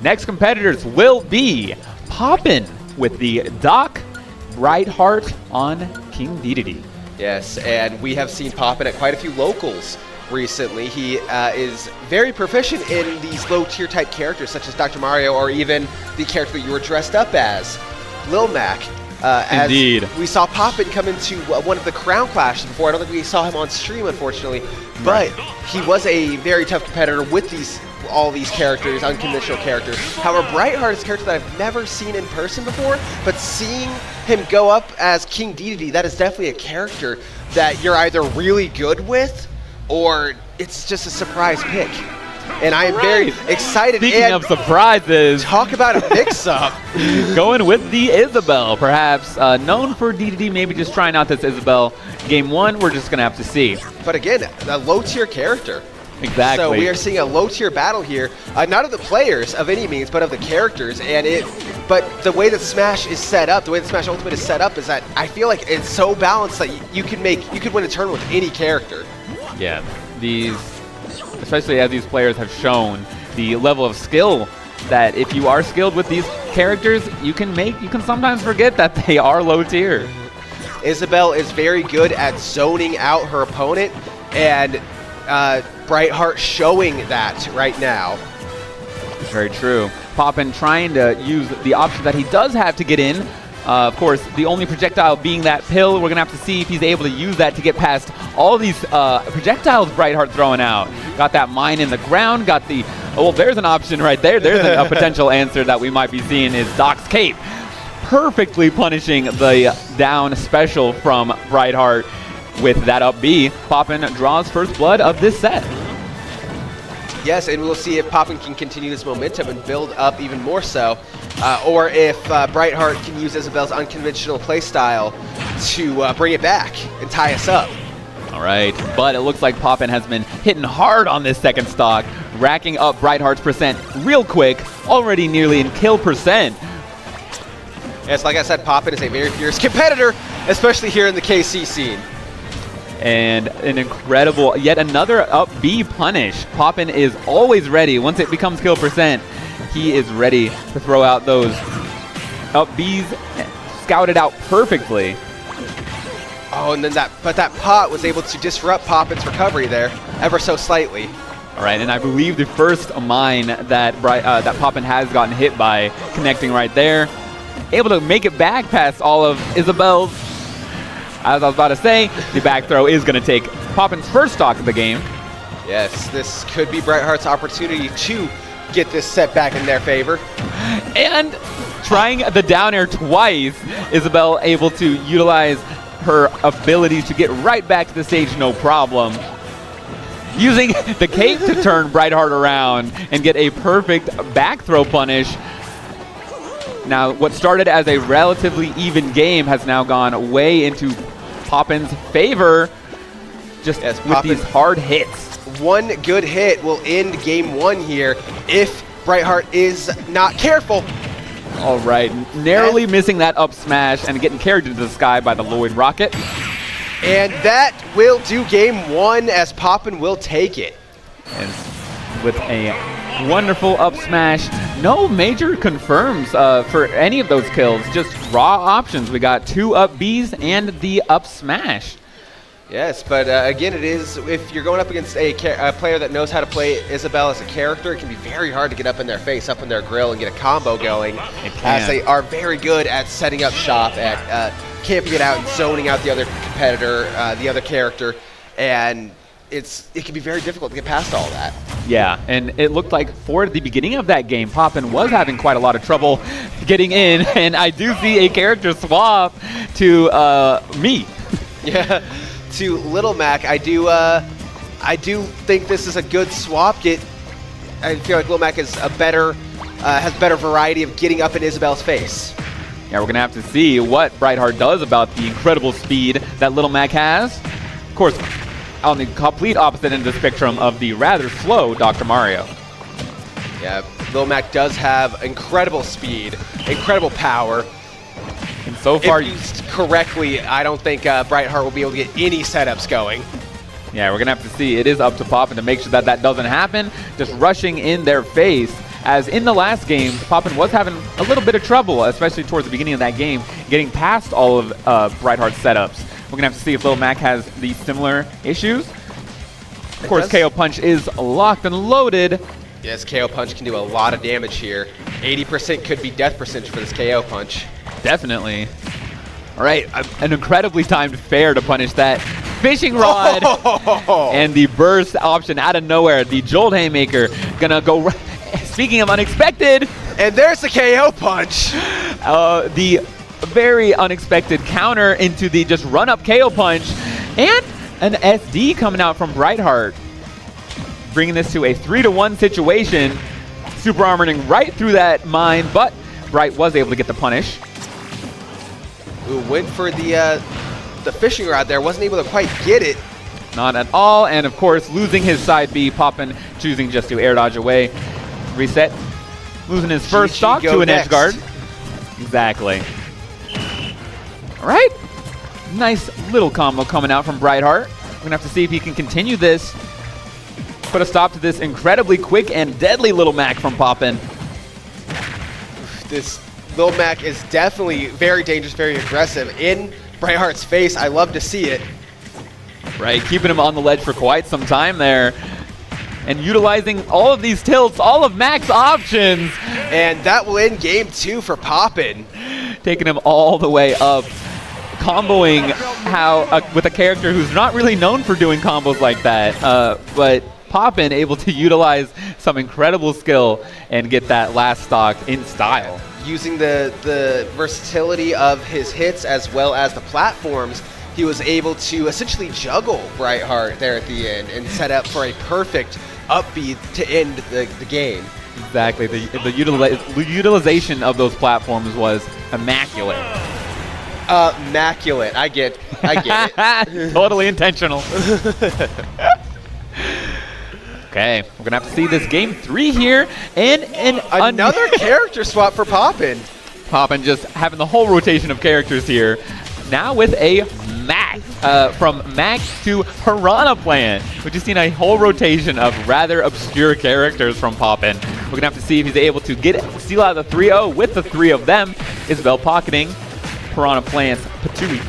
Next competitors will be Poppin with the Doc, Brightheart on King Dedede. Yes, and we have seen Poppin at quite a few locals recently. He is very proficient in these low-tier type characters, such as Dr. Mario, or even the character that you were dressed up as, Lil Mac. Indeed. As we saw Poppin come into one of the Crown Clashes before. I don't think we saw him on stream, unfortunately, but he was a very tough competitor with all these characters, unconventional characters. However, Brightheart is a character that I've never seen in person before, but seeing him go up as King Dedede, that is definitely a character that you're either really good with, or it's just a surprise pick. And I am very excited. Speaking of surprises, talk about a mix-up. Going with the Isabelle, perhaps known for Dedede, maybe just trying out this Isabelle. Game 1, we're just going to have to see. But again, a low-tier character. Exactly. So we are seeing a low-tier battle here, not of the players of any means, but of the characters. But the way that Smash is set up, the way that Smash Ultimate is set up, is that I feel like it's so balanced that you could win a tournament with any character. Yeah, especially as these players have shown the level of skill that if you are skilled with these characters, you can sometimes forget that they are low tier. Isabelle is very good at zoning out her opponent, and Brightheart showing that right now. Very true. Poppin trying to use the option that he does have to get in. Of course, the only projectile being that pill. We're going to have to see if he's able to use that to get past all these projectiles Brightheart throwing out. Got that mine in the ground, got the... Oh, well, there's an option right there. There's a potential answer that we might be seeing is Doc's Cape. Perfectly punishing the down special from Brightheart with that up B. Poppin draws first blood of this set. Yes, and we'll see if Poppin can continue this momentum and build up even more so, or if Brightheart can use Isabelle's unconventional playstyle to bring it back and tie us up. All right, but it looks like Poppin has been hitting hard on this second stock, racking up Brightheart's percent real quick, already nearly in kill percent. Yes, like I said, Poppin is a very fierce competitor, especially here in the KC scene. And an incredible, yet another up B punish. Poppin is always ready. Once it becomes kill percent, he is ready to throw out those up Bs, scouted out perfectly. Oh, and then that pot was able to disrupt Poppin's recovery there, ever so slightly. All right, and I believe the first mine that Poppin has gotten hit by, connecting right there. Able to make it back past all of Isabelle's. As I was about to say, the back throw is going to take Poppin's first stock of the game. Yes, this could be Brightheart's opportunity to get this set back in their favor. And trying the down air twice, Isabelle able to utilize her ability to get right back to the stage, no problem. Using the cape to turn Brightheart around and get a perfect back throw punish. Now, what started as a relatively even game has now gone way into Poppin's favor, just with these hard hits. One good hit will end game 1 here if Brightheart is not careful. All right, narrowly missing that up smash and getting carried into the sky by the Lloyd Rocket. And that will do game 1 as Poppin will take it. And with a wonderful up smash. No major confirms for any of those kills, just raw options. We got 2 up Bs and the up smash. Yes, but again, it is, if you're going up against a player that knows how to play Isabelle as a character, it can be very hard to get up in their face, up in their grill, and get a combo going. It can. As they are very good at setting up shop, at camping it out and zoning out the other competitor, the other character, and it can be very difficult to get past all that. Yeah, and it looked like for the beginning of that game, Poppin was having quite a lot of trouble getting in, and I do see a character swap to me. Yeah, to Little Mac. I do think this is a good swap. I feel like Little Mac is has better variety of getting up in Isabelle's face. Yeah, we're gonna have to see what Brightheart does about the incredible speed that Little Mac has. Of course, on the complete opposite end of the spectrum of the rather slow Dr. Mario. Yeah, Lil Mac does have incredible speed, incredible power. And so far, if used correctly, I don't think Brightheart will be able to get any setups going. Yeah, we're going to have to see. It is up to Poppin to make sure that that doesn't happen. Just rushing in their face. as in the last game, Poppin was having a little bit of trouble, especially towards the beginning of that game, getting past all of Brightheart's setups. We're going to have to see if Lil Mac has these similar issues. Of course, KO Punch is locked and loaded. Yes, KO Punch can do a lot of damage here. 80% could be death percentage for this KO Punch. Definitely. All right, an incredibly timed fair to punish that. Fishing rod and the burst option out of nowhere. The Jolt Haymaker gonna go, speaking of unexpected. And there's the KO Punch. The very unexpected counter into the just run up KO Punch. And an SD coming out from Brightheart. Bringing this to a 3-to-1 situation. Super armoring right through that mine, but Bright was able to get the punish. Who went for the fishing rod there, wasn't able to quite get it. Not at all, and of course losing his side B, Poppin choosing just to air dodge away. Reset, losing his first stock to an edge guard. Exactly. All right, nice little combo coming out from Brightheart. We're gonna have to see if he can continue this. Put a stop to this incredibly quick and deadly Little Mac from Poppin. This Lil Mac is definitely very dangerous, very aggressive. In Brightheart's face, I love to see it. Right, keeping him on the ledge for quite some time there. And utilizing all of these tilts, all of Mac's options. And that will end game 2 for Poppin. Taking him all the way up. Comboing with a character who's not really known for doing combos like that. But Poppin able to utilize some incredible skill and get that last stock in style. Using the versatility of his hits as well as the platforms, he was able to essentially juggle Brightheart there at the end and set up for a perfect upbeat to end the game. Exactly. The utilization of those platforms was immaculate. Immaculate. I get it. Totally intentional. Okay, we're gonna have to see this game 3 here, and another character swap for Poppin. Poppin just having the whole rotation of characters here. Now with a Mac, from Mac to Piranha Plant. We've just seen a whole rotation of rather obscure characters from Poppin. We're gonna have to see if he's able to steal out the 3-0 with the 3 of them. Isabel pocketing Piranha Plant's Patui.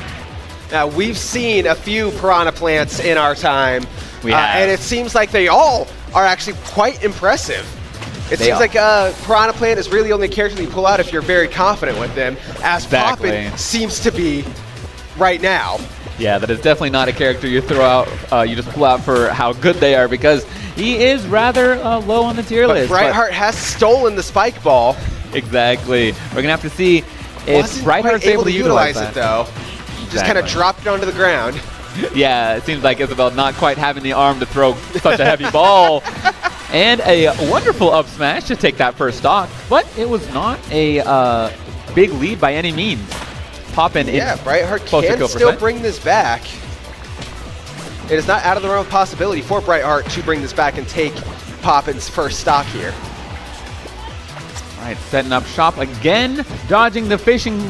Now we've seen a few Piranha Plants in our time. We have. And it seems like they all are actually quite impressive. It seems like Piranha Plant is really only a character you pull out if you're very confident with them, as Poppin seems to be right now. Yeah, that is definitely not a character you throw out, you just pull out for how good they are, because he is rather low on the tier list. Brightheart has stolen the spike ball. Exactly. We're going to have to see if Brightheart's able to utilize it, though. Just kind of dropped it onto the ground. Yeah, it seems like Isabel not quite having the arm to throw such a heavy ball. And a wonderful up smash to take that first stock, but it was not a big lead by any means. Poppin Brightheart can still bring this back. It is not out of the realm of possibility for Brightheart to bring this back and take Poppin's first stock here. All right, setting up shop again, dodging the fishing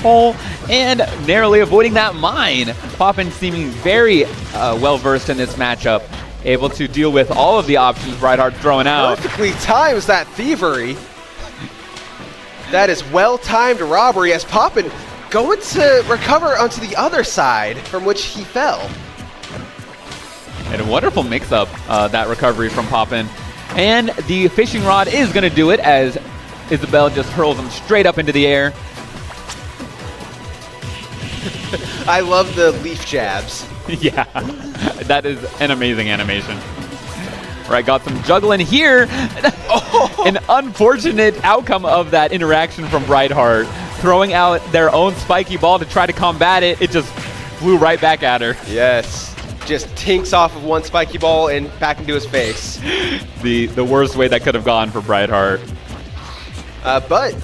pole, and narrowly avoiding that mine. Poppin seeming very well-versed in this matchup, able to deal with all of the options Brightheart's throwing out. Perfectly times that thievery. That is well-timed robbery as Poppin going to recover onto the other side from which he fell. And a wonderful mix-up, that recovery from Poppin. And the fishing rod is going to do it as Isabel just hurls him straight up into the air. I love the leaf jabs. Yeah, that is an amazing animation. All right, got some juggling here. An unfortunate outcome of that interaction from Brightheart. Throwing out their own spiky ball to try to combat it. It just flew right back at her. Yes. Just tinks off of one spiky ball and back into his face. The worst way that could have gone for Brightheart. But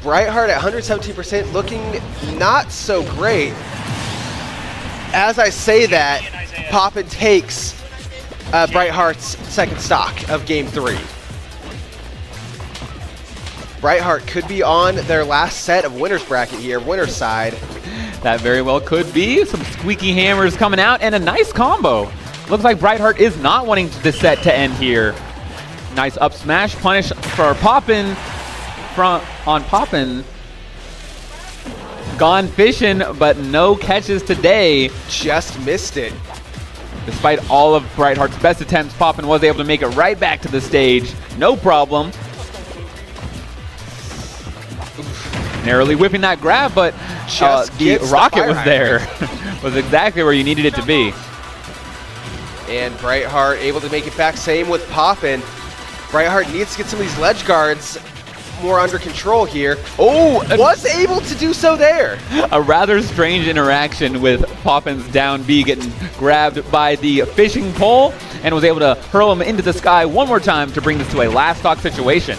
Brightheart at 117% looking not so great. As I say that, Poppin takes Brightheart's second stock of Game 3. Brightheart could be on their last set of winner's bracket here, winner's side. That very well could be. Some squeaky hammers coming out and a nice combo. Looks like Brightheart is not wanting this set to end here. Nice up smash, punish for Poppin on Poppin. Gone fishing, but no catches today. Just missed it. Despite all of Brightheart's best attempts, Poppin was able to make it right back to the stage. No problem. Narrowly whipping that grab, but the rocket was there. Was exactly where you needed it to be. And Brightheart able to make it back. Same with Poppin. Brightheart needs to get some of these ledge guards more under control here. Oh, was able to do so there. A rather strange interaction with Poppin's down B getting grabbed by the fishing pole and was able to hurl him into the sky one more time to bring this to a last stock situation.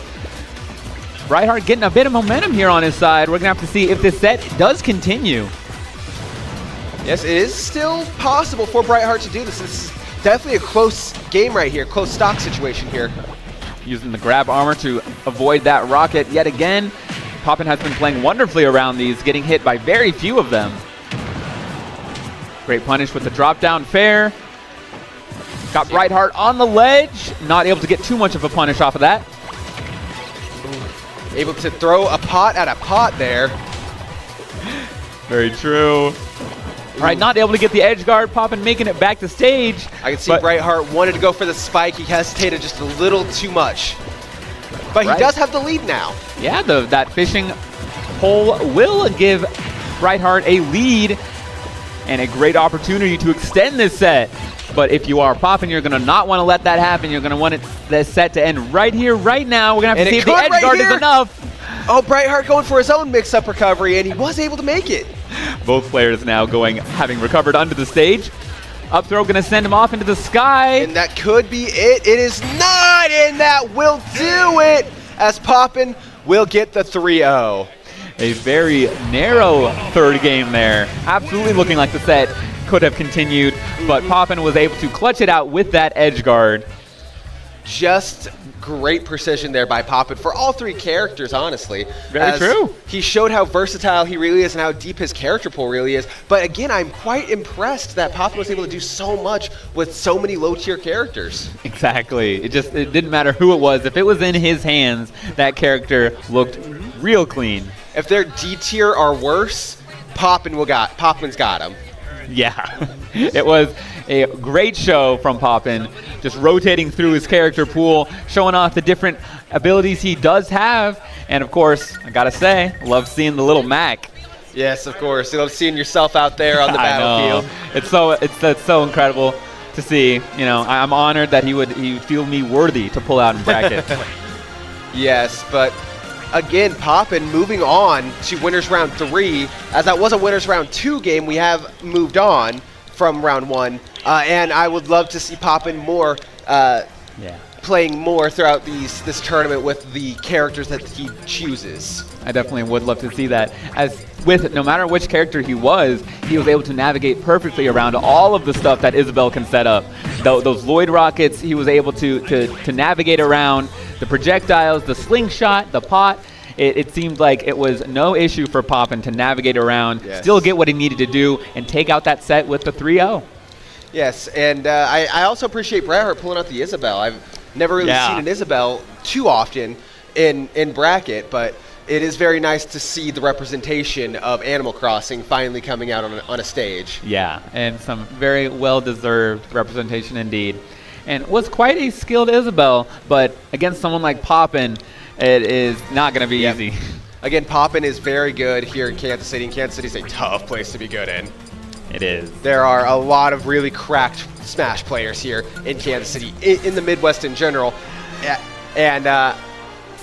Brightheart getting a bit of momentum here on his side. We're going to have to see if this set does continue. Yes, it is still possible for Brightheart to do this. This is definitely a close game right here, close stock situation here. Using the grab armor to avoid that rocket yet again. Poppin has been playing wonderfully around these, getting hit by very few of them. Great punish with the drop down fair. Got Brightheart on the ledge. Not able to get too much of a punish off of that. Able to throw a pot at a pot there. Very true. All right, not able to get the edge guard. Poppin making it back to stage. I can see Brightheart wanted to go for the spike. He hesitated just a little too much. But he does have the lead now. Yeah, that fishing pole will give Brightheart a lead and a great opportunity to extend this set. But if you are Poppin, you're going to not want to let that happen. You're going to want this set to end right here, right now. We're going to have to see if the edge guard is enough. Oh, Brightheart going for his own mix-up recovery, and he was able to make it. Both players now having recovered under the stage. Up throw going to send him off into the sky. And that could be it. It is not, and that will do it as Poppin will get the 3-0. A very narrow third game there. Absolutely looking like the set could have continued, but Poppin was able to clutch it out with that edge guard. Just great precision there by Poppin for all three characters, honestly. Very true. He showed how versatile he really is and how deep his character pool really is. But again, I'm quite impressed that Poppin was able to do so much with so many low-tier characters. Exactly. It didn't matter who it was. If it was in his hands, that character looked real clean. If they're D-tier or worse, Poppin's got him. Yeah. It was a great show from Poppin, just rotating through his character pool, showing off the different abilities he does have. And of course, I gotta say, love seeing the little Mac. Yes, of course. You love seeing yourself out there on the battlefield. It's so incredible to see. You know, I'm honored that he would feel me worthy to pull out in bracket. Yes, but again, Poppin moving on to winners round 3. As that was a winners round 2 game, we have moved on from round 1. And I would love to see Poppin more playing more throughout this tournament with the characters that he chooses. I definitely would love to see that. As with no matter which character he was able to navigate perfectly around all of the stuff that Isabelle can set up. Those Lloyd rockets, he was able to navigate around. The projectiles, the slingshot, the pot. It seemed like it was no issue for Poppin to navigate around, still get what he needed to do, and take out that set with the 3-0. Yes, and I also appreciate Brightheart pulling out the Isabelle. I've never really seen an Isabelle too often in bracket, but it is very nice to see the representation of Animal Crossing finally coming out on a stage. Yeah, and some very well-deserved representation indeed. And was quite a skilled Isabelle, but against someone like Poppin, it is not going to be easy. Again, Poppin is very good here in Kansas City, and Kansas City is a tough place to be good in. It is. There are a lot of really cracked Smash players here in Kansas City, in the Midwest in general, and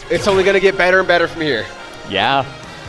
it's only going to get better and better from here. Yeah.